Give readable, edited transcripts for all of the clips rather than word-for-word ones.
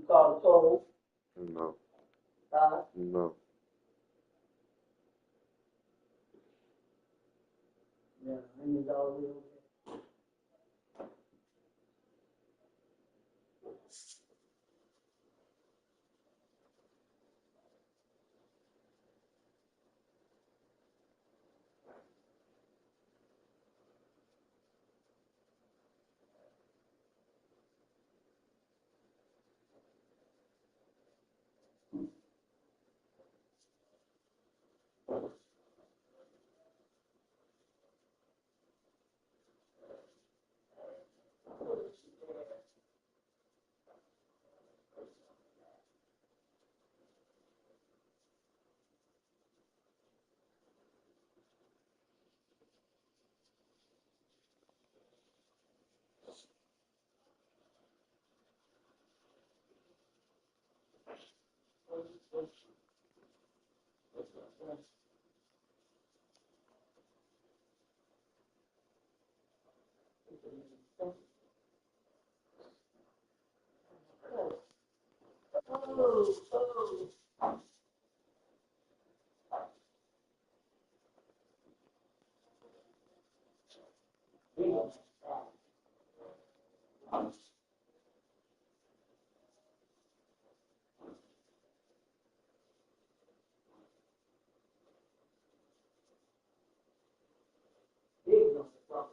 call the toll? No. No. Yeah, I need all the way over.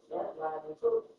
That's why they cook.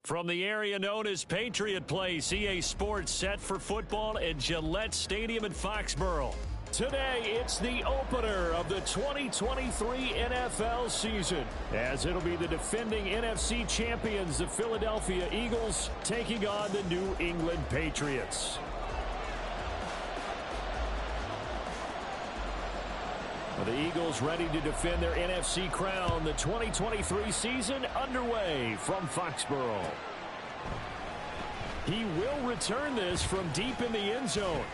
From the area known as Patriot Place, EA Sports set for football at Gillette Stadium in Foxborough. Today, it's the opener of the 2023 NFL season, as it'll be the defending NFC champions, the Philadelphia Eagles, taking on the New England Patriots. The Eagles ready to defend their NFC crown. The 2023 season underway from Foxborough. He will return this from deep in the end zone.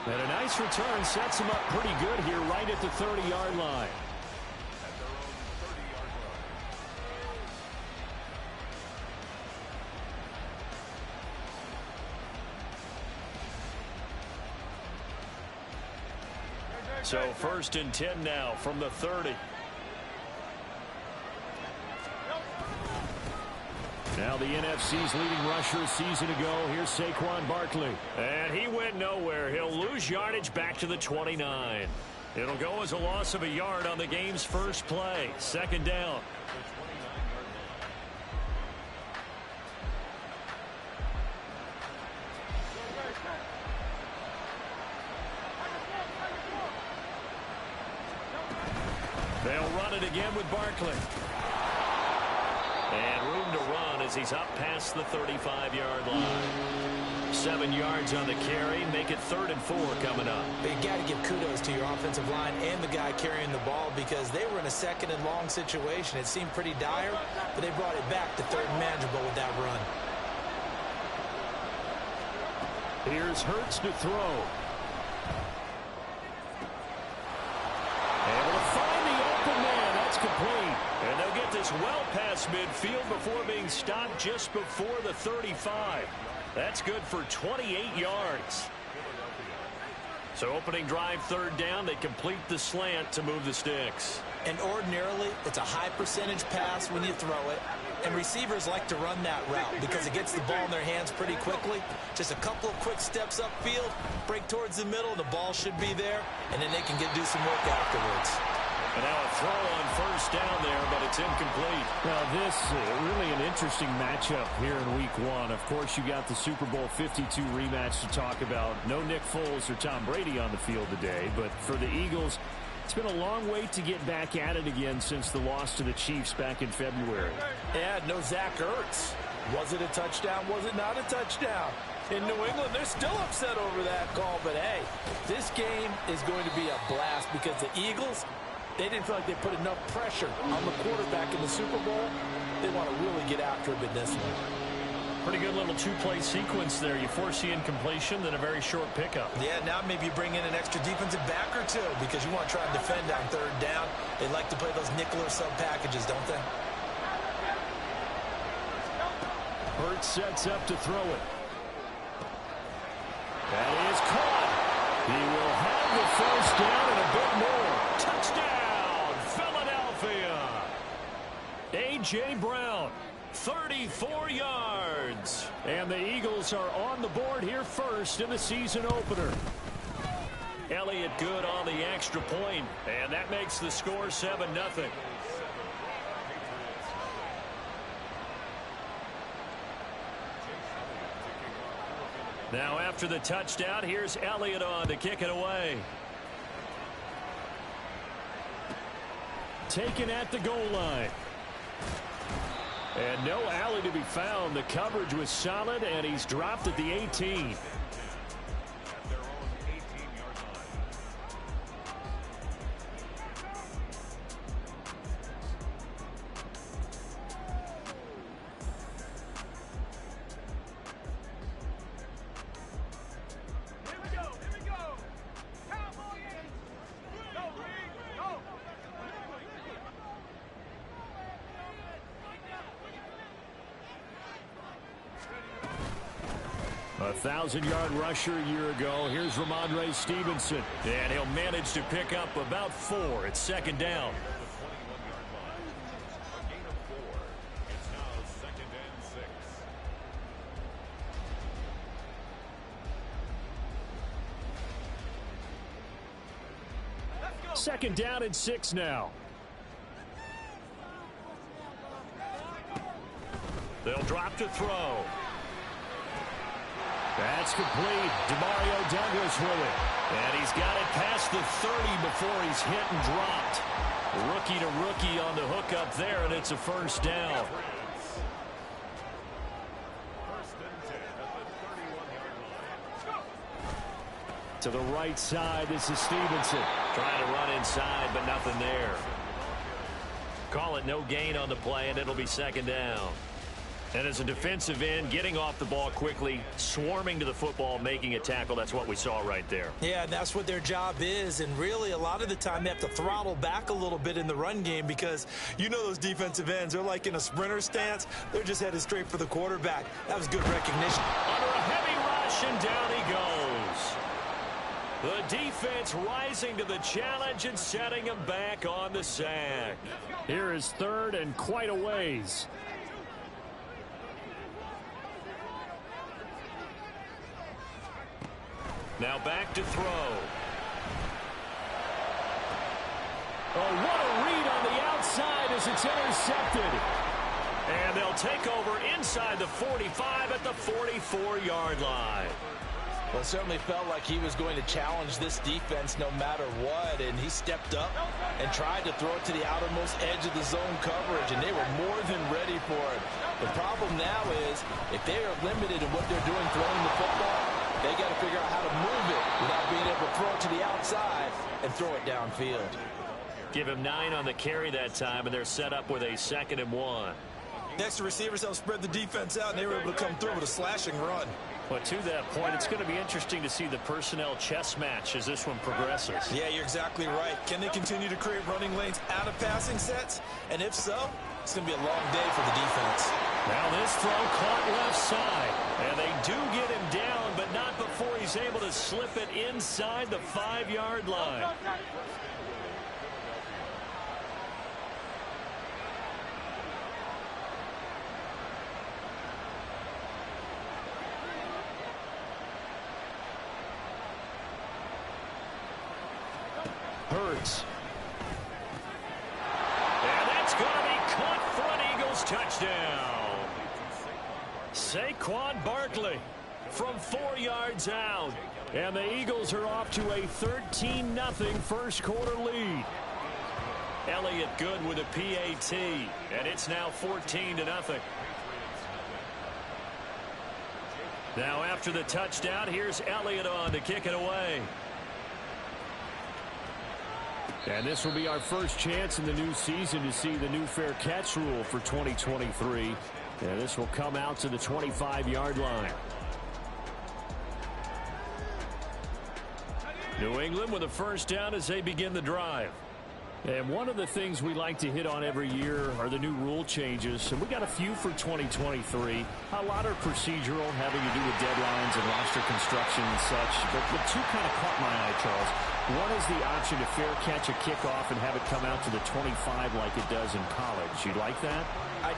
And a nice return sets him up pretty good here right at the 30-yard line. So 1st and 10 now from the 30. Now the NFC's leading rusher a season ago. Here's Saquon Barkley. And he went nowhere. He'll lose yardage back to the 29. It'll go as a loss of a yard on the game's first play. Second down. They'll run it again with Barkley. And room to run as he's up past the 35-yard line. 7 yards on the carry. Make it 3rd and 4 coming up. You got to give kudos to your offensive line and the guy carrying the ball because they were in a 2nd and long situation. It seemed pretty dire, but they brought it back to 3rd and manageable with that run. Here's Hurts to throw. Able to find the open man. That's complete. And they'll get this well past midfield before being stopped just before the 35. That's good for 28 yards. So opening drive 3rd down, they complete the slant to move the sticks. And ordinarily, it's a high percentage pass when you throw it. And receivers like to run that route because it gets the ball in their hands pretty quickly. Just a couple of quick steps upfield, break towards the middle, the ball should be there, and then they can do some work afterwards. And now a throw on 1st down there, but it's incomplete. Well, this really an interesting matchup here in Week 1. Of course, you got the Super Bowl 52 rematch to talk about. No Nick Foles or Tom Brady on the field today, but for the Eagles, it's been a long wait to get back at it again since the loss to the Chiefs back in February. Yeah, no Zach Ertz. Was it a touchdown? Was it not a touchdown? In New England, they're still upset over that call, but hey, this game is going to be a blast because the Eagles, they didn't feel like they put enough pressure on the quarterback in the Super Bowl. They want to really get after him in this one. Pretty good little 2-play sequence there. You force the incompletion, then a very short pickup. Yeah, now maybe you bring in an extra defensive back or two because you want to try and defend on 3rd down. They like to play those nickel or sub packages, don't they? Hurts sets up to throw it. That is caught. He will have the 1st down and a bit more. Touchdown, Philadelphia. A.J. Brown, 34 yards. And the Eagles are on the board here first in the season opener. Elliott good on the extra point, and that makes the score 7-0. Now after the touchdown, here's Elliott on to kick it away. Taken at the goal line. And no alley to be found. The coverage was solid, and he's dropped at the 18. A 1,000-yard rusher a year ago. Here's Ramondre Stevenson. And he'll manage to pick up about 4. It's 2nd down. Second down and 6 now. They'll drop to throw. That's complete. Demario Douglas with it. And he's got it past the 30 before he's hit and dropped. Rookie to rookie on the hook up there, and it's a 1st down. To the right side, this is Stevenson. Trying to run inside, but nothing there. Call it no gain on the play, and it'll be 2nd down. And as a defensive end, getting off the ball quickly, swarming to the football, making a tackle, that's what we saw right there. Yeah, that's what their job is. And really, a lot of the time, they have to throttle back a little bit in the run game because you know those defensive ends, they're like in a sprinter stance. They're just headed straight for the quarterback. That was good recognition. Under a heavy rush, and down he goes. The defense rising to the challenge and setting him back on the sack. Here is 3rd and quite a ways. Now back to throw. Oh, what a read on the outside as it's intercepted. And they'll take over inside the 45 at the 44-yard line. Well, it certainly felt like he was going to challenge this defense no matter what, and he stepped up and tried to throw it to the outermost edge of the zone coverage, and they were more than ready for it. The problem now is if they are limited in what they're doing throwing the football, they got to figure out how to move it without being able to throw it to the outside and throw it downfield. Give him 9 on the carry that time, and they're set up with a 2nd and 1. Next, the receivers helped spread the defense out, and they were able to come through with a slashing run. But to that point, it's going to be interesting to see the personnel chess match as this one progresses. Yeah, you're exactly right. Can they continue to create running lanes out of passing sets? And if so, it's going to be a long day for the defense. Now this throw caught left side. And they do get him down, but not before he's able to slip it inside the 5-yard line. Hurts. And that's going to be caught for an Eagles touchdown. Saquon Barkley from 4 yards out. And the Eagles are off to a 13-0 first quarter lead. Elliott good with a PAT. And it's now 14-0. Now after the touchdown, here's Elliott on to kick it away. And this will be our first chance in the new season to see the new fair catch rule for 2023. And this will come out to the 25-yard line. New England with a first down as they begin the drive. And one of the things we like to hit on every year are the new rule changes. And we got a few for 2023. A lot are procedural, having to do with deadlines and roster construction and such. But the two kind of caught my eye, Charles. One is the option to fair catch a kickoff and have it come out to the 25 like it does in college. You like that? I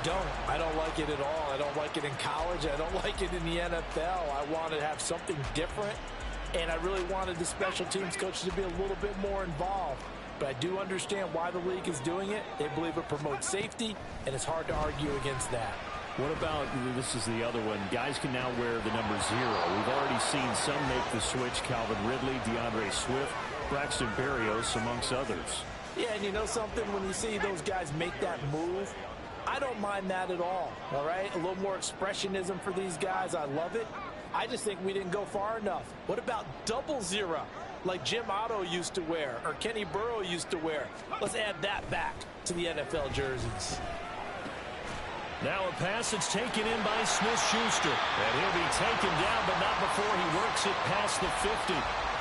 don't like it at all. I don't like it in college. I don't like it in the NFL. I want to have something different, and I really wanted the special teams coaches to be a little bit more involved. But I do understand why the league is doing it. They believe it promotes safety, and it's hard to argue against that. What about, this is the other one, guys can now wear the number 0. We've already seen some make the switch, Calvin Ridley, DeAndre Swift, Braxton Berrios, amongst others. Yeah, and you know something? When you see those guys make that move, I don't mind that at all right? A little more expressionism for these guys. I love it. I just think we didn't go far enough. What about 00, like Jim Otto used to wear or Kenny Burrow used to wear? Let's add that back to the NFL jerseys. Now a pass that's taken in by Smith-Schuster. And he'll be taken down, but not before he works it past the 50.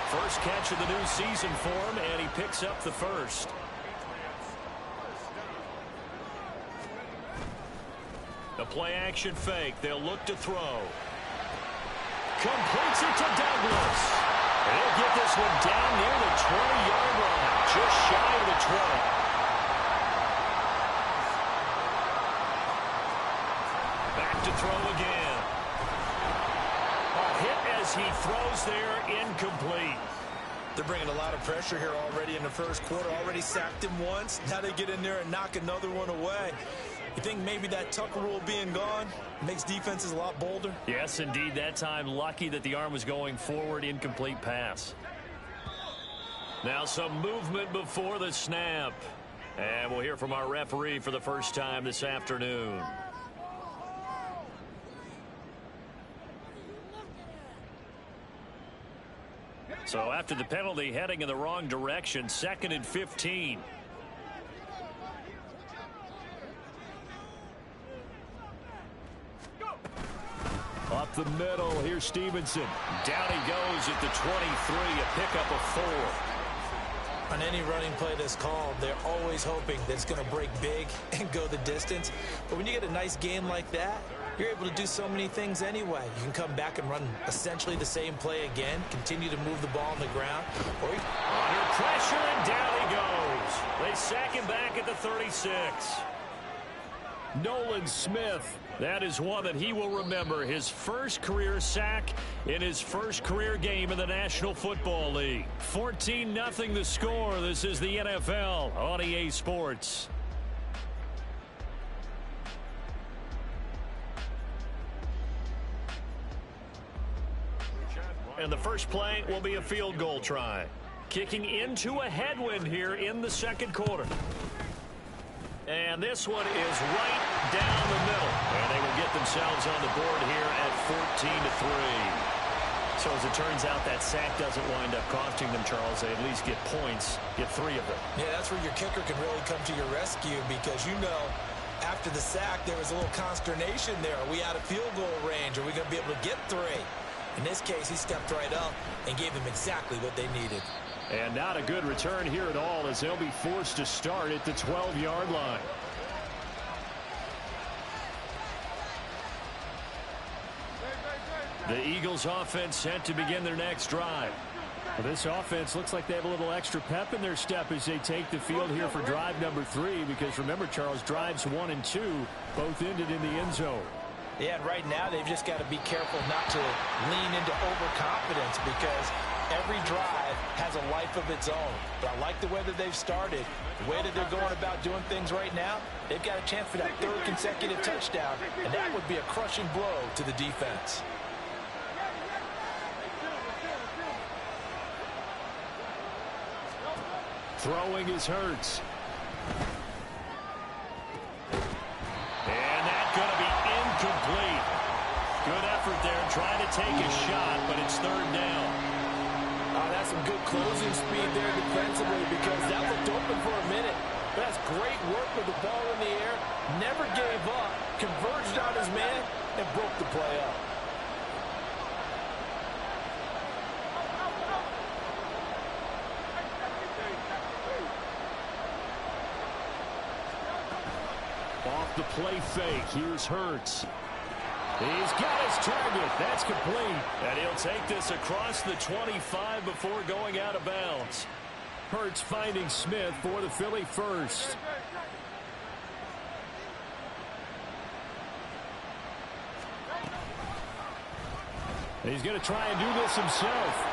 First catch of the new season for him, and he picks up the first. The play-action fake. They'll look to throw. Completes it to Douglas. And he'll get this one down near the 20-yard line, just shy of the 20. Back to throw again. A hit as he throws there, incomplete. They're bringing a lot of pressure here already in the first quarter. Already sacked him once. Now they get in there and knock another one away. You think maybe that Tucker rule being gone makes defenses a lot bolder? Yes, indeed. That time, lucky that the arm was going forward. Incomplete pass. Now some movement before the snap. And we'll hear from our referee for the first time this afternoon. So after the penalty, heading in the wrong direction, 2nd and 15. Up the middle, here's Stevenson. Down he goes at the 23, a pickup of 4. On any running play that's called, they're always hoping that it's going to break big and go the distance. But when you get a nice game like that, you're able to do so many things anyway. You can come back and run essentially the same play again, continue to move the ball on the ground. Or under pressure, and down he goes. They sack him back at the 36. Nolan Smith. That is one that he will remember. His first career sack in his first career game in the National Football League. 14-0 the score. This is the NFL on EA Sports. And the first play will be a field goal try. Kicking into a headwind here in the second quarter. And this one is right down the middle. And they will get themselves on the board here at 14-3. So as it turns out, that sack doesn't wind up costing them, Charles. They at least get points, get 3 of them. Yeah, that's where your kicker can really come to your rescue because, you know, after the sack, there was a little consternation there. Are we out of field goal range? Are we going to be able to get 3? In this case, he stepped right up and gave them exactly what they needed. And not a good return here at all as they'll be forced to start at the 12-yard line. The Eagles offense set to begin their next drive. Well, this offense looks like they have a little extra pep in their step as they take the field here for drive number 3 because remember, Charles, drives 1 and 2 both ended in the end zone. Yeah, and right now they've just got to be careful not to lean into overconfidence because every drive has a life of its own. But I like the way that they've started, the way that they're going about doing things right now. They've got a chance for that 3rd consecutive touchdown, and that would be a crushing blow to the defense. Throwing is Hurts. And that's going to be incomplete. Good effort there trying to take a shot, but it's 3rd down. That's some good closing speed there defensively because that looked open for a minute. That's great work with the ball in the air. Never gave up, converged on his man, and broke the play up. Off the play fake, here's Hurts. He's got his target. That's complete. And he'll take this across the 25 before going out of bounds. Hurts finding Smith for the Philly first. He's going to try and do this himself.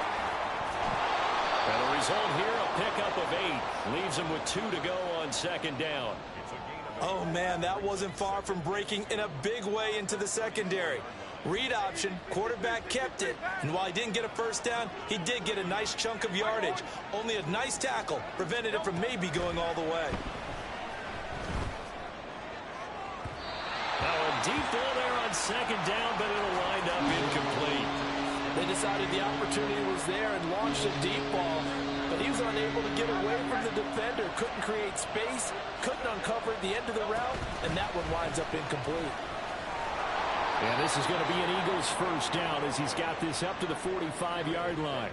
And the result here, a pickup of 8. Leaves him with 2 to go on 2nd down. Oh, man, that wasn't far from breaking in a big way into the secondary. Read option, quarterback kept it, and while he didn't get a first down, he did get a nice chunk of yardage. Only a nice tackle prevented it from maybe going all the way. Now a deep ball there on 2nd down, but it'll wind up incomplete. They decided the opportunity was there and launched a deep ball, but he was unable to get away from the defender, couldn't create space, couldn't uncover at the end of the route, and that one winds up incomplete. And this is going to be an Eagles first down as he's got this up to the 45-yard line.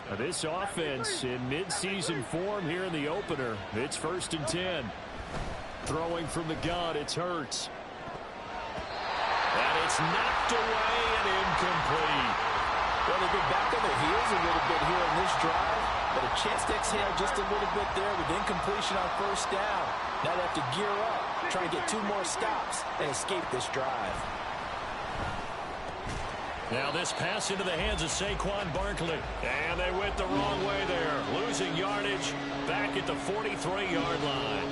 Now this offense in midseason form here in the opener. It's 1st and 10. Throwing from the gun, it's Hurts. And it's knocked away and incomplete. Well, they've been back on their heels a little bit here in this drive, but a chance to exhale just a little bit there with incompletion on 1st down. Now they have to gear up, try and get 2 more stops, and escape this drive. Now this pass into the hands of Saquon Barkley. And they went the wrong way there. Losing yardage back at the 43-yard line.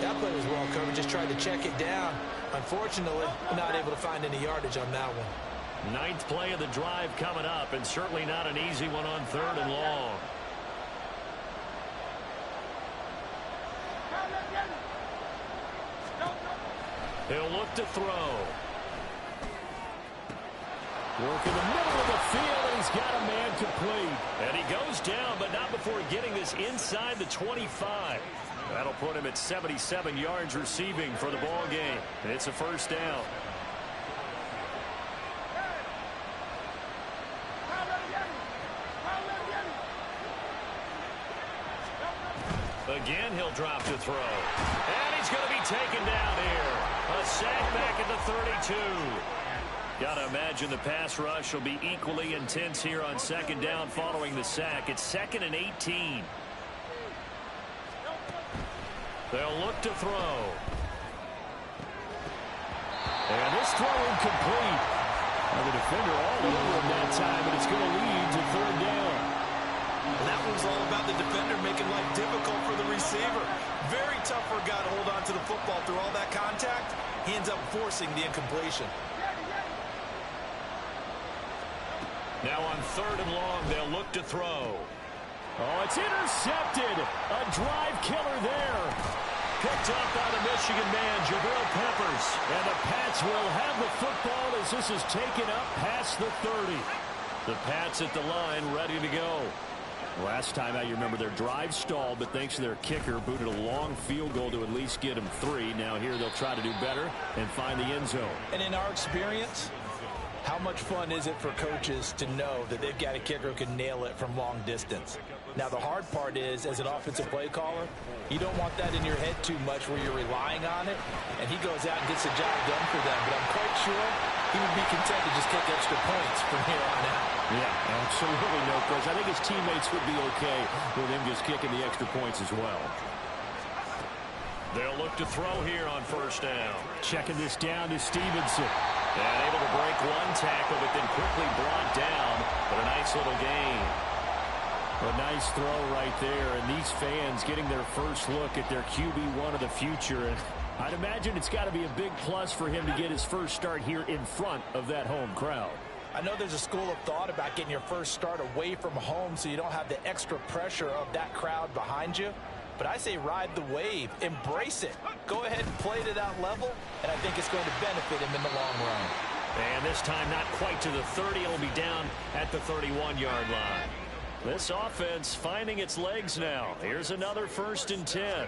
That play was well covered, just tried to check it down. Unfortunately, not able to find any yardage on that one. 9th play of the drive coming up, and certainly not an easy one on 3rd and long. He'll look to throw. Work in the middle of the field, and he's got a man complete. And he goes down, but not before getting this inside the 25. That'll put him at 77 yards receiving for the ball game. And it's a 1st down. Again, he'll drop to throw. And he's going to be taken down here. A sack back at the 32. Got to imagine the pass rush will be equally intense here on 2nd down following the sack. It's 2nd and 18. They'll look to throw. And this throw incomplete. The defender all over him that time, and it's going to lead to third down. And that was all about the defender making life difficult for the receiver. Very tough for a guy to hold on to the football through all that contact. He ends up forcing the incompletion. Now on third and long, they'll look to throw. Oh, it's intercepted. A drive killer there. Picked up by the Michigan man, Jabril Peppers. And the Pats will have the football as this is taken up past the 30. The Pats at the line, ready to go. Last time out, you remember their drive stalled, but thanks to their kicker, booted a long field goal to at least get them 3. Now here they'll try to do better and find the end zone. And in our experience, how much fun is it for coaches to know that they've got a kicker who can nail it from long distance? Now, the hard part is, as an offensive play caller, you don't want that in your head too much where you're relying on it, and he goes out and gets the job done for them. But I'm quite sure he would be content to just take extra points from here on out. Yeah, absolutely no question. I think his teammates would be okay with him just kicking the extra points as well. They'll look to throw here on first down. Checking this down to Stevenson. And able to break one tackle, but then quickly brought down. But a nice little gain. A nice throw right there. And these fans getting their first look at their QB1 of the future. And I'd imagine it's got to be a big plus for him to get his first start here in front of that home crowd. I know there's a school of thought about getting your first start away from home so you don't have the extra pressure of that crowd behind you. But I say ride the wave. Embrace it. Go ahead and play to that level, and I think it's going to benefit him in the long run. And this time not quite to the 30. It'll be down at the 31-yard line. This offense finding its legs now. Here's another 1st and 10.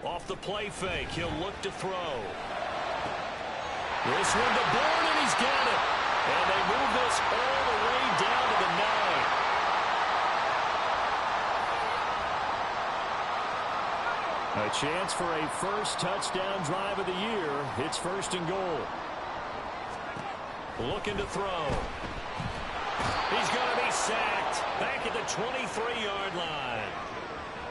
Off the play fake, he'll look to throw. This one to Bourne, and he's got it. And they move this all the way down to the 9. A chance for a first touchdown drive of the year. It's 1st and goal. Looking to throw. He's going to be sacked back at the 23-yard line.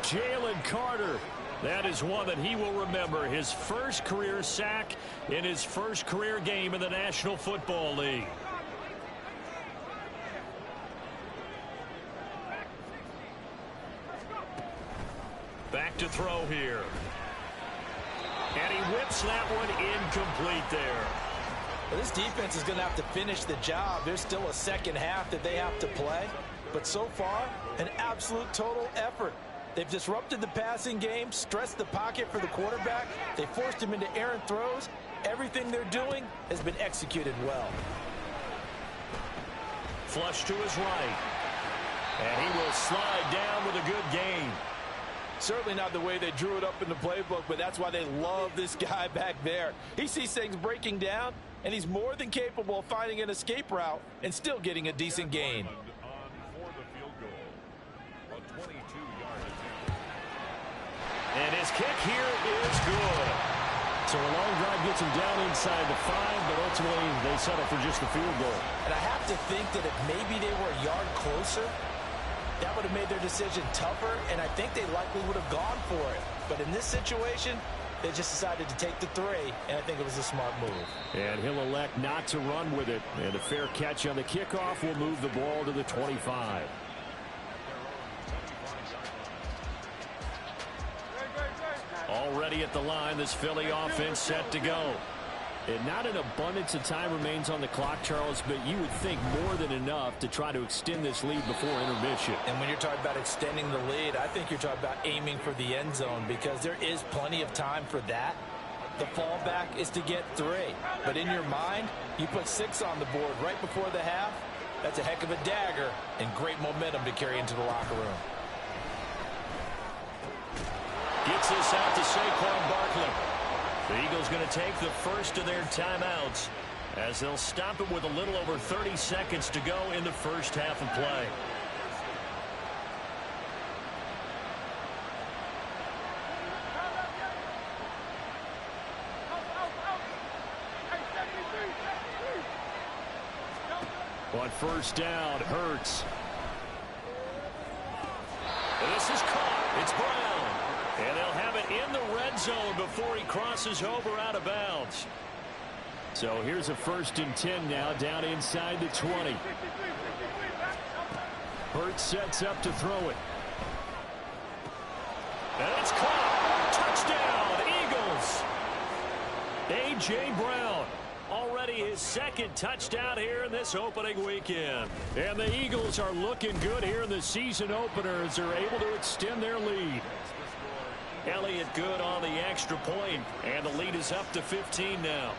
Jalen Carter. That is one that he will remember. His first career sack in his first career game in the National Football League. Back to throw here. And he whips that one incomplete there. Well, this defense is going to have to finish the job. There's still a second half that they have to play. But so far, an absolute total effort. They've disrupted the passing game, stressed the pocket for the quarterback. They forced him into errant throws. Everything they're doing has been executed well. Flush to his right. And he will slide down with a good gain. Certainly not the way they drew it up in the playbook, but that's why they love this guy back there. He sees things breaking down, and he's more than capable of finding an escape route and still getting a decent gain. And his kick here is good. So a long drive gets him down inside the 5, but ultimately they settle for just the field goal. And I have to think that if maybe they were a yard closer, that would have made their decision tougher, and I think they likely would have gone for it. But in this situation, they just decided to take the 3, and I think it was a smart move. And he'll elect not to run with it. And a fair catch on the kickoff will move the ball to the 25. Already at the line, this Philly offense set to go. And not an abundance of time remains on the clock, Charles, but you would think more than enough to try to extend this lead before intermission. And when you're talking about extending the lead, I think you're talking about aiming for the end zone because there is plenty of time for that. The fallback is to get 3. But in your mind, you put 6 on the board right before the half. That's a heck of a dagger and great momentum to carry into the locker room. Gets this out to Saquon Barkley. The Eagles going to take the first of their timeouts as they'll stop it with a little over 30 seconds to go in the first half of play. On first down, Hurts. This is caught. It's Brown. And they'll have it in the red zone before he crosses over out of bounds. So here's a 1st and 10 now, down inside the 20. Hurts sets up to throw it. And it's caught. Touchdown, Eagles. A.J. Brown. Already his 2nd touchdown here in this opening weekend. And the Eagles are looking good here in the season opener as they're able to extend their lead. Elliott good on the extra point, and the lead is up to 15 now.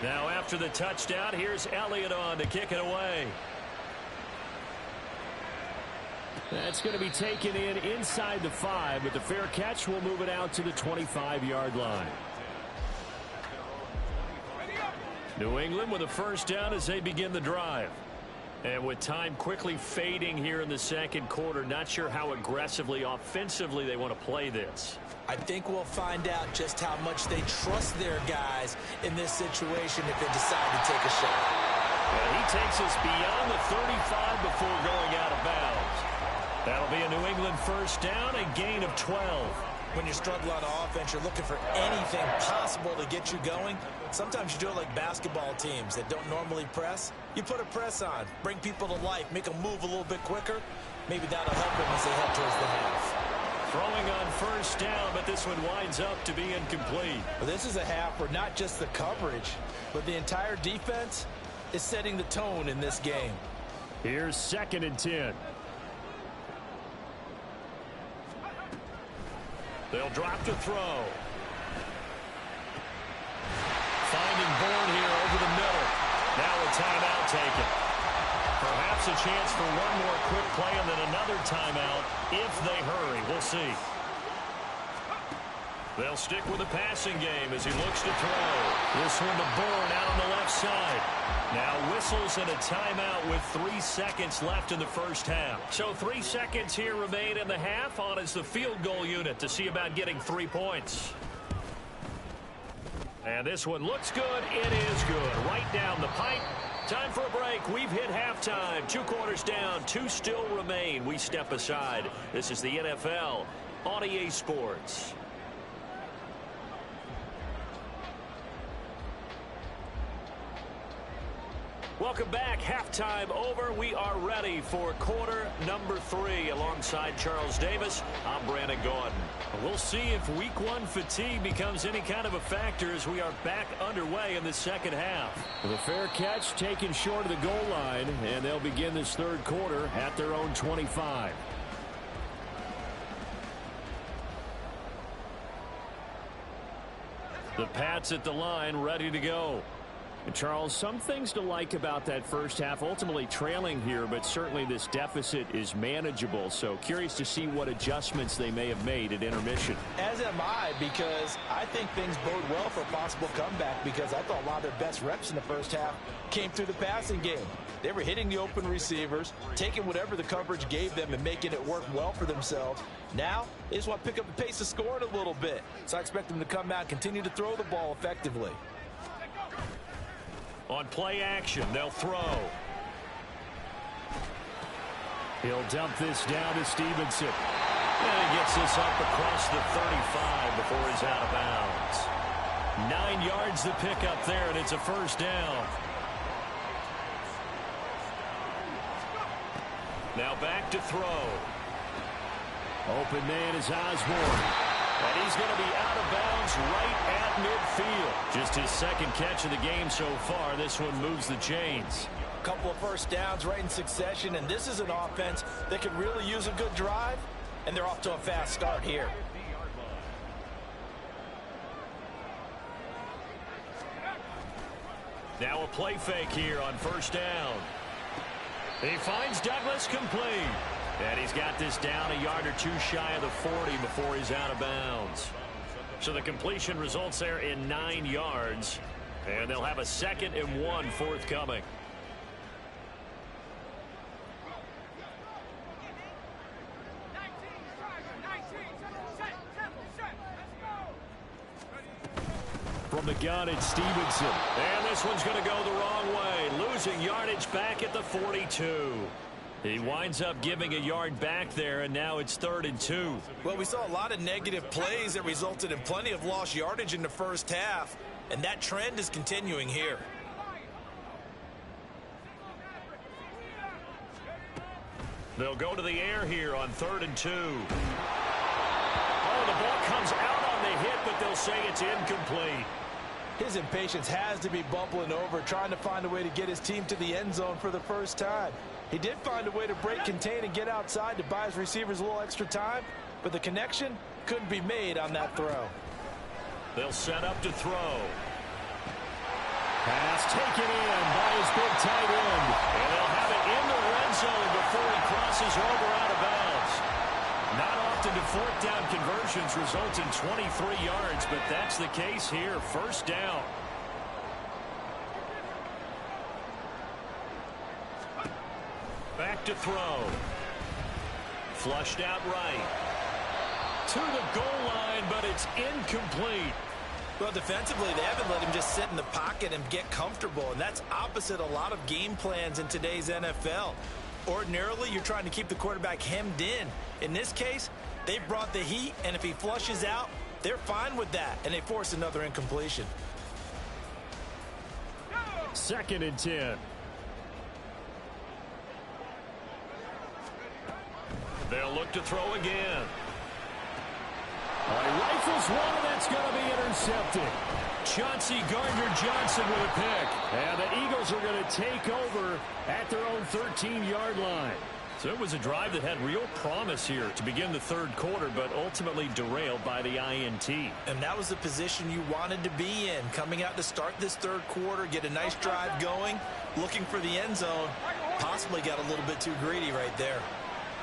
Now after the touchdown, here's Elliott on to kick it away. That's going to be taken inside the 5, but the fair catch will move it out to the 25-yard line. New England with a 1st down as they begin the drive. And with time quickly fading here in the 2nd quarter, not sure how aggressively, offensively they want to play this. I think we'll find out just how much they trust their guys in this situation if they decide to take a shot. And he takes us beyond the 35 before going out of bounds. That'll be a New England 1st down, a gain of 12. When you struggle on offense, you're looking for anything possible to get you going. Sometimes you do it like basketball teams that don't normally press. You put a press on, bring people to life, make them move a little bit quicker. Maybe that'll help them as they head towards the half. Throwing on 1st down, but this one winds up to be incomplete. Well, this is a half where not just the coverage, but the entire defense is setting the tone in this game. Here's 2nd and 10. They'll drop to throw. Finding Bourne here over the middle. Now a timeout taken. Perhaps a chance for one more quick play and then another timeout if they hurry. We'll see. They'll stick with the passing game as he looks to throw. This one to Bourne out on the left side. Now whistles and a timeout with 3 seconds left in the 1st half. So 3 seconds here remain in the half on as the field goal unit to see about getting 3 points. And this one looks good. It is good. Right down the pipe. Time for a break. We've hit halftime. 2 quarters down. 2 still remain. We step aside. This is the NFL on EA Sports. Welcome back. Halftime over. We are ready for quarter number 3. Alongside Charles Davis, I'm Brandon Gordon. We'll see if week 1 fatigue becomes any kind of a factor as we are back underway in the 2nd half. The fair catch taken short of the goal line, and they'll begin this 3rd quarter at their own 25. The Pats at the line, ready to go. And Charles, some things to like about that 1st half, ultimately trailing here, but certainly this deficit is manageable. So curious to see what adjustments they may have made at intermission. As am I, because I think things bode well for a possible comeback, because I thought a lot of their best reps in the 1st half came through the passing game. They were hitting the open receivers, taking whatever the coverage gave them and making it work well for themselves. Now, they just want to pick up the pace of scoring a little bit. So I expect them to come out and continue to throw the ball effectively. On play action, they'll throw. He'll dump this down to Stevenson. And he gets this up across the 35 before he's out of bounds. 9 yards to pick up there, and it's a 1st down. Now back to throw. Open man is Osborne. And he's going to be out of bounds right at midfield. Just his 2nd catch of the game so far. This one moves the chains. A couple of 1st downs right in succession, and this is an offense that could really use a good drive, and they're off to a fast start here. Now a play fake here on 1st down. He finds Douglas complete. And he's got this down a yard or 2 shy of the 40 before he's out of bounds. So the completion results there in 9 yards. And they'll have a 2nd and 1 forthcoming. From the gun, it's Stevenson. And this one's going to go the wrong way. Losing yardage back at the 42. He winds up giving a yard back there, and now it's 3rd and 2. Well, we saw a lot of negative plays that resulted in plenty of lost yardage in the first half, and that trend is continuing here. They'll go to the air here on 3rd and 2. Oh, the ball comes out on the hit, but they'll say it's incomplete. His impatience has to be bubbling over, trying to find a way to get his team to the end zone for the first time. He did find a way to break, contain, and get outside to buy his receivers a little extra time, but the connection couldn't be made on that throw. They'll set up to throw. Pass taken in by his big tight end. And they'll have it in the red zone before he crosses over out of bounds. Not often do 4th down conversions result in 23 yards, but that's the case here. 1st down. Back to throw. Flushed out right. To the goal line, but it's incomplete. Well, defensively, they haven't let him just sit in the pocket and get comfortable, and that's opposite a lot of game plans in today's NFL. Ordinarily, you're trying to keep the quarterback hemmed in. In this case, they brought the heat, and if he flushes out, they're fine with that, and they force another incompletion. 2nd and 10. They'll look to throw again. He rifles one, and that's going to be intercepted. Chauncey Gardner-Johnson with a pick. And the Eagles are going to take over at their own 13-yard line. So it was a drive that had real promise here to begin the 3rd quarter, but ultimately derailed by the INT. And that was the position you wanted to be in, coming out to start this 3rd quarter, get a nice drive going, looking for the end zone. Possibly got a little bit too greedy right there.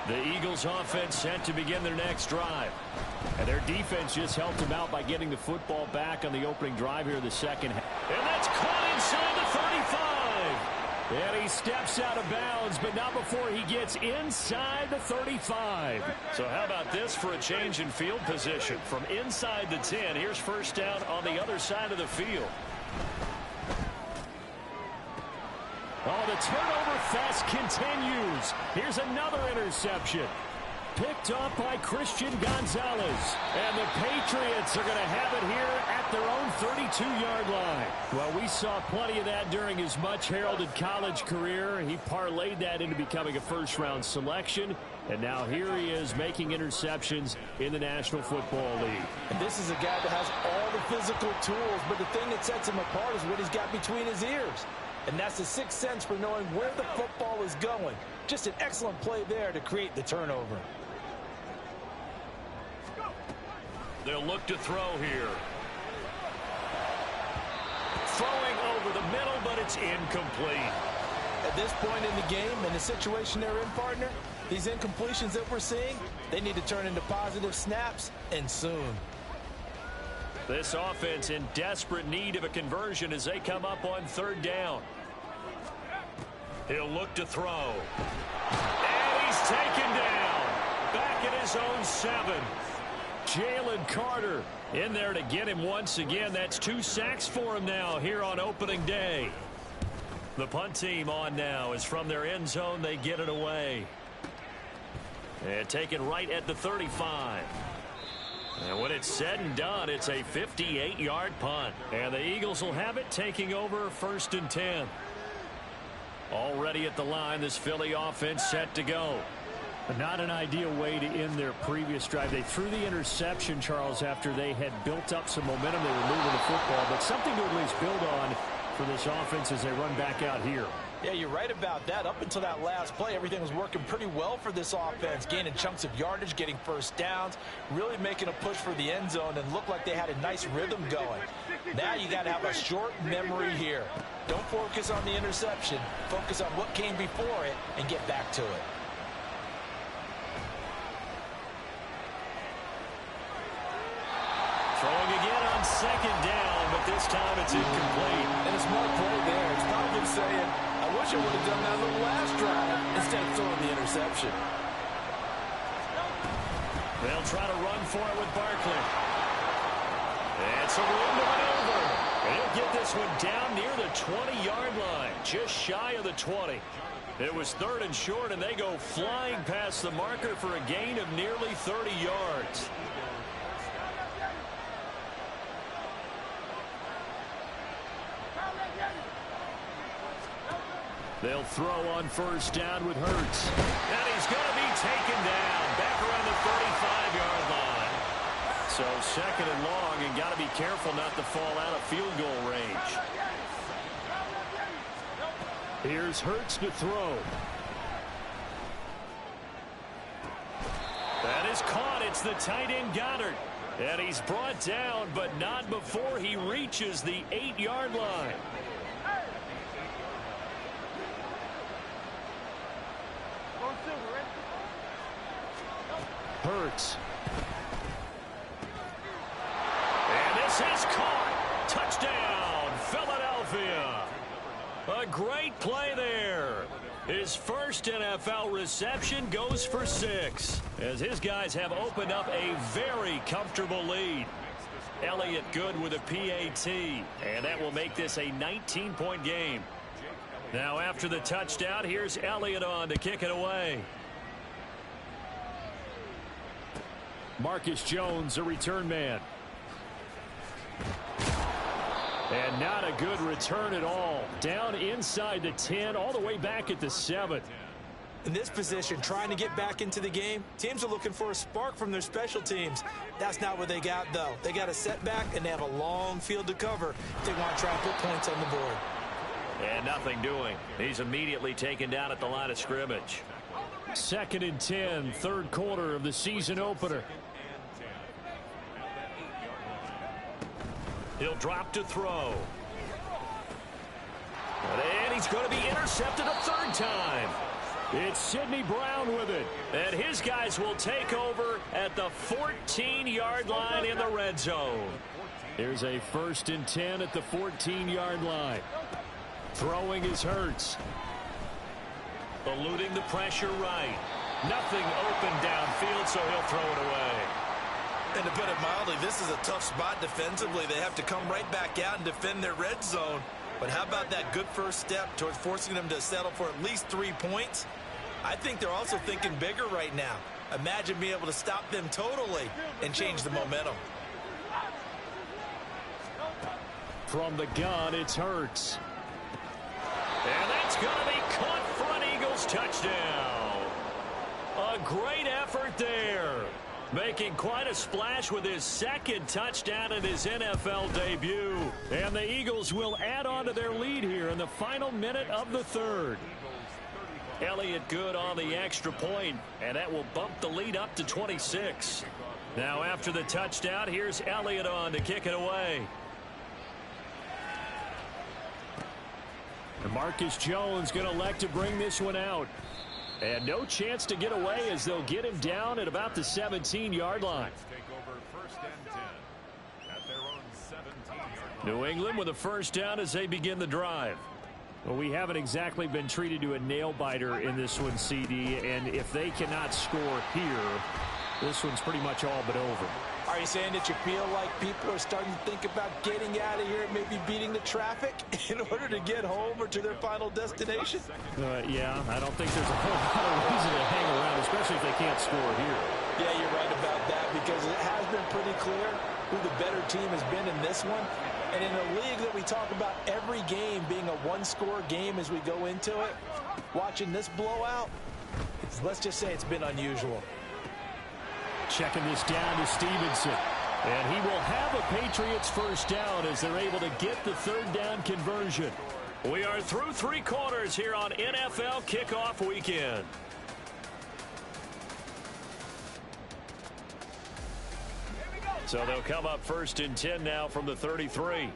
The Eagles offense set to begin their next drive. And their defense just helped them out by getting the football back on the opening drive here in the 2nd half. And that's caught inside the 35. And he steps out of bounds, but not before he gets inside the 35. So how about this for a change in field position? From inside the 10, here's 1st down on the other side of the field. Oh, the turnover fest continues. Here's another interception. Picked up by Christian Gonzalez. And the Patriots are going to have it here at their own 32-yard line. Well, we saw plenty of that during his much-heralded college career. He parlayed that into becoming a first-round selection. And now here he is making interceptions in the National Football League. And this is a guy that has all the physical tools, but the thing that sets him apart is what he's got between his ears. And that's the 6th sense for knowing where the football is going. Just an excellent play there to create the turnover. They'll look to throw here. Throwing over the middle, but it's incomplete. At this point in the game, in the situation they're in, partner, these incompletions that we're seeing, they need to turn into positive snaps, and soon. This offense in desperate need of a conversion as they come up on 3rd down. He'll look to throw. And he's taken down. Back at his own 7. Jalen Carter in there to get him once again. That's 2 sacks for him now here on opening day. The punt team on now is from their end zone. They get it away. And taken right at the 35. And when it's said and done, it's a 58-yard punt. And the Eagles will have it, taking over 1st and 10. Already at the line, this Philly offense set to go. Not an ideal way to end their previous drive. They threw the interception, Charles, after they had built up some momentum. They were moving the football, but something to at least build on for this offense as they run back out here. Yeah, you're right about that. Up until that last play, everything was working pretty well for this offense, gaining chunks of yardage, getting 1st downs, really making a push for the end zone, and looked like they had a nice rhythm going. Now you got to have a short memory here. Don't focus on the interception. Focus on what came before it and get back to it. Throwing again on 2nd down, but this time it's incomplete. And a smart play there. It's probably saying, I wish I would have done that on the last drive instead of throwing the interception. They'll try to run for it with Barkley. It's a room to maneuver. And he'll get this one down near the 20-yard line, just shy of the 20. It was 3rd and short, and they go flying past the marker for a gain of nearly 30 yards. They'll throw on 1st down with Hurts. And he's going to be taken down back around the 35-yard line. So 2nd and long, and got to be careful not to fall out of field goal range. Here's Hurts to throw. That is caught. It's the tight end Goddard. And he's brought down, but not before he reaches the 8-yard line. Hurts. And this is caught. Touchdown, Philadelphia. A great play there. His first NFL reception goes for 6, as his guys have opened up a very comfortable lead. Elliott good with a PAT, and that will make this a 19-point game. Now after the touchdown, here's Elliott on to kick it away. Marcus Jones, a return man. And not a good return at all. Down inside the 10, all the way back at the 7. In this position, trying to get back into the game, teams are looking for a spark from their special teams. That's not what they got, though. They got a setback, and they have a long field to cover if they want to try and put points on the board. And nothing doing. He's immediately taken down at the line of scrimmage. 2nd and 10, 3rd quarter of the season opener. He'll drop to throw. And he's going to be intercepted a 3rd time. It's Sidney Brown with it. And his guys will take over at the 14-yard line in the red zone. There's a 1st and 10 at the 14-yard line. Throwing is Hurts. Eluding the pressure right. Nothing open downfield, so he'll throw it away. And to put it mildly, this is a tough spot defensively. They have to come right back out and defend their red zone. But how about that good first step towards forcing them to settle for at least 3 points? I think they're also thinking bigger right now. Imagine being able to stop them totally and change the momentum. From the gun, it's Hurts. And that's going to be caught for an Eagles touchdown. A great effort there. Making quite a splash with his 2nd touchdown in his NFL debut. And the Eagles will add on to their lead here in the final minute of the 3rd. Elliott good on the extra point, and that will bump the lead up to 26. Now after the touchdown, here's Elliott on to kick it away. And Marcus Jones going to elect to bring this one out. And no chance to get away as they'll get him down at about the 17-yard line. New England with a 1st down as they begin the drive. Well, we haven't exactly been treated to a nail-biter in this one, CD. And if they cannot score here, this one's pretty much all but over. Are you saying that you feel like people are starting to think about getting out of here and maybe beating the traffic in order to get home or to their final destination? Yeah, I don't think there's a whole lot of reason to hang around, especially if they can't score here. Yeah, you're right about that, because it has been pretty clear who the better team has been in this one. And in a league that we talk about every game being a one-score game as we go into it, watching this blowout, let's just say it's been unusual. Checking this down to Stevenson. And he will have a Patriots 1st down as they're able to get the 3rd down conversion. We are through 3 quarters here on NFL Kickoff Weekend. So they'll come up 1st and 10 now from the 33.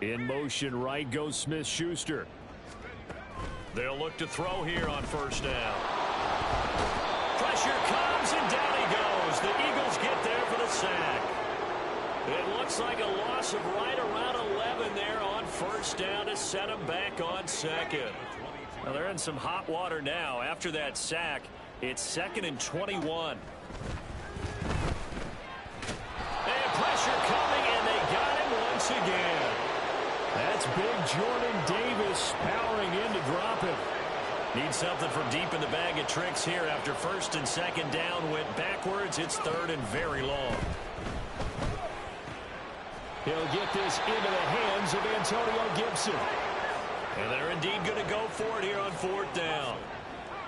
In motion right goes Smith-Schuster. They'll look to throw here on 1st down. Pressure comes, and down he goes. The Eagles get there for the sack. It looks like a loss of right around 11 there on 1st down to set them back on 2nd. Well, they're in some hot water now. After that sack, it's 2nd and 21. And pressure coming, and they got him once again. That's big Jordan Davis powering in to drop it. Need something from deep in the bag of tricks here after first and second down went backwards. It's third and very long. He'll get this into the hands of Antonio Gibson. And they're indeed going to go for it here on fourth down.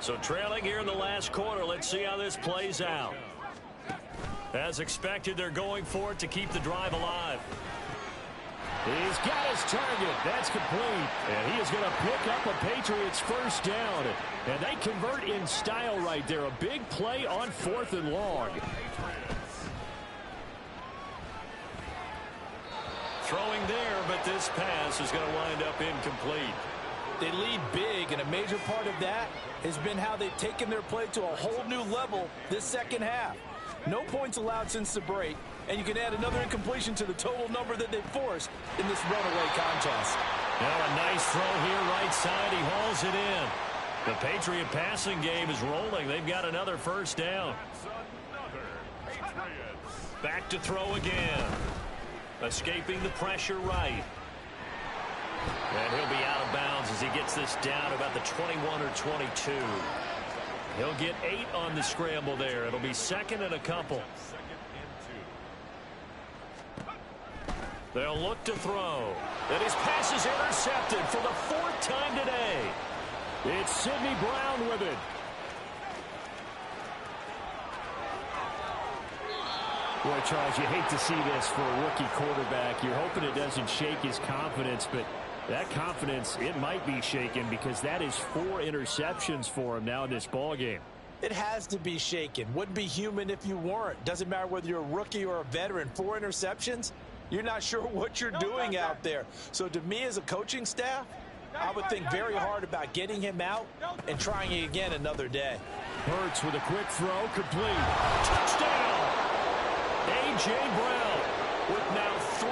So trailing here in the last quarter. Let's see how this plays out. As expected, they're going for it to keep the drive alive. He's got his target. That's complete. And he is going to pick up a Patriots first down. And they convert in style right there. A big play on fourth and long. Throwing there, but this pass is going to wind up incomplete. They lead big, and a major part of that has been how they've taken their play to a whole new level this second half. No points allowed since the break, and you can add another incompletion to the total number that they forced in this runaway contest. Now a nice throw here right side. He hauls it in. The Patriot passing game is rolling. They've got another first down. Back to throw again. Escaping the pressure right. And he'll be out of bounds as he gets this down about the 21 or 22. He'll get 8 on the scramble there. It'll be second and a couple. They'll look to throw. And his pass is intercepted for the 4th time today. It's Sidney Brown with it. Boy, Charles, you hate to see this for a rookie quarterback. You're hoping it doesn't shake his confidence, but that confidence, it might be shaken because that is 4 interceptions for him now in this ballgame. It has to be shaken. Wouldn't be human if you weren't. Doesn't matter whether you're a rookie or a veteran. 4 interceptions, you're not sure what you're doing out there. So to me as a coaching staff, I would think very hard about getting him out and trying it again another day. Hurts with a quick throw, complete. Touchdown! A.J. Brown with now 3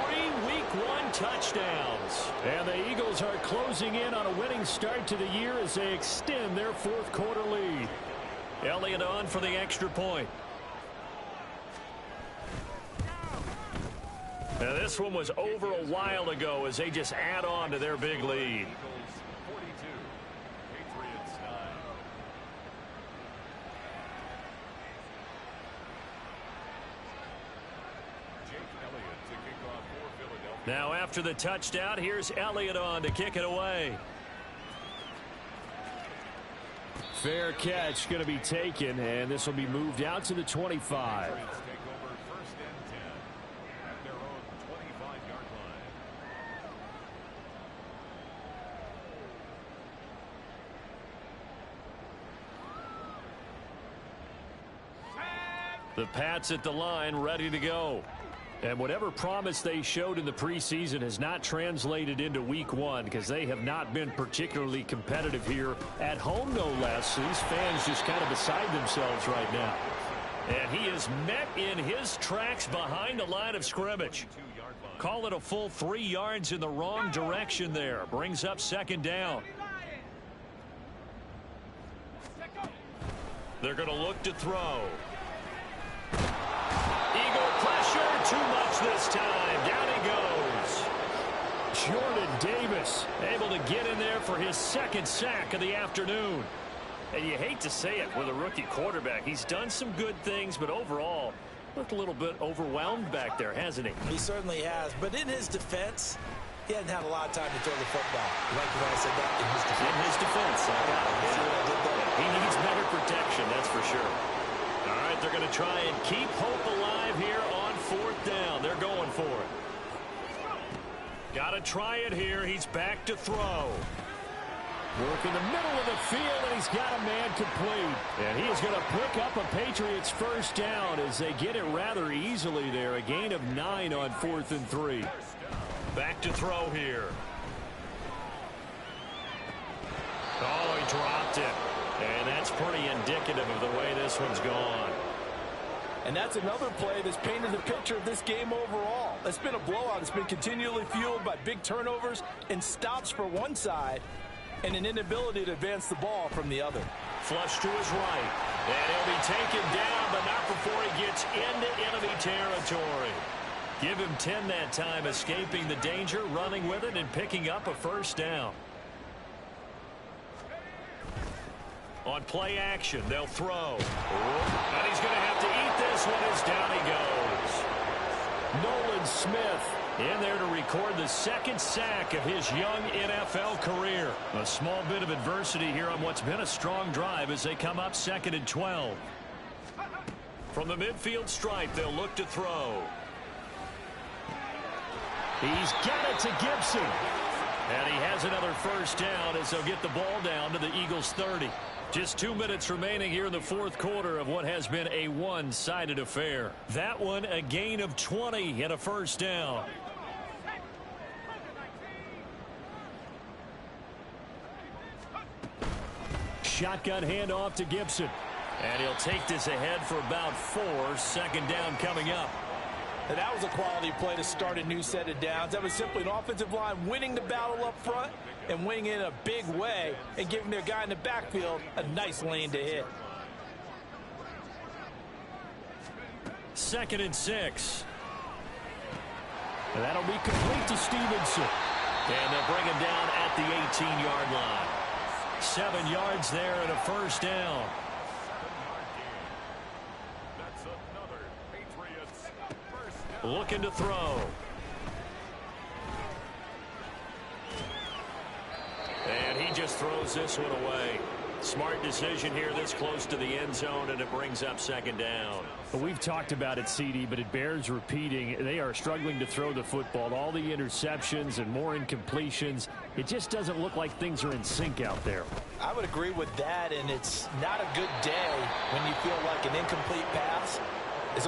Week 1 touchdowns. And the Eagles are closing in on a winning start to the year as they extend their 4th quarter lead. Elliott on for the extra point. Now this one was over a while ago as they just add on to their big lead. Now after the touchdown, here's Elliott on to kick it away. Fair catch going to be taken, and this will be moved out to the 25. The Pats at the line, ready to go. And whatever promise they showed in the preseason has not translated into Week 1 because they have not been particularly competitive here at home, no less. So these fans just kind of beside themselves right now. And he is met in his tracks behind the line of scrimmage. Call it a full 3 yards in the wrong direction there. Brings up second down. They're going to look to throw. Eagle pressure, too much this time. Down he goes. Jordan Davis able to get in there for his 2nd sack of the afternoon. And you hate to say it with a rookie quarterback. He's done some good things, but overall, looked a little bit overwhelmed back there, hasn't he? He certainly has. But in his defense, he hasn't had a lot of time to throw the football. Like when I said that, in his defense. In his defense. I got it. See what I did there? He needs better protection, that's for sure. All right, they're going to try and keep hope alive here on 4th down. They're going for it. Got to try it here. He's back to throw. Work in the middle of the field, and he's got a man complete. And he is going to pick up a Patriots first down as they get it rather easily there. A gain of 9 on 4th and 3. Back to throw here. Oh, he dropped it. And that's pretty indicative of the way this one's gone. And that's another play that's painted the picture of this game overall. It's been a blowout. It's been continually fueled by big turnovers and stops for one side and an inability to advance the ball from the other. Flush to his right. And he'll be taken down, but not before he gets into enemy territory. Give him 10 that time, escaping the danger, running with it, and picking up a first down. On play action, they'll throw. And he's going to have to eat this one as down he goes. Nolan Smith in there to record the second sack of his young NFL career. A small bit of adversity here on what's been a strong drive as they come up 2nd and 12. From the midfield stripe, they'll look to throw. He's got it to Gibson. And he has another first down as they'll get the ball down to the Eagles' 30. Just 2 minutes remaining here in the fourth quarter of what has been a one-sided affair. That one a gain of 20 and a first down. Shotgun handoff to Gibson. And he'll take this ahead for about 4. 2nd down coming up. And that was a quality play to start a new set of downs. That was simply an offensive line winning the battle up front and winning it in a big way and giving their guy in the backfield a nice lane to hit. 2nd and 6. And that'll be complete to Stevenson. And they'll bring him down at the 18-yard line. 7 yards there and a first down. Looking to throw. And he just throws this one away. Smart decision here this close to the end zone, and it brings up 2nd down. Well, we've talked about it, CD, but it bears repeating. They are struggling to throw the football. All the interceptions and more incompletions. It just doesn't look like things are in sync out there. I would agree with that, and it's not a good day when you feel like an incomplete pass is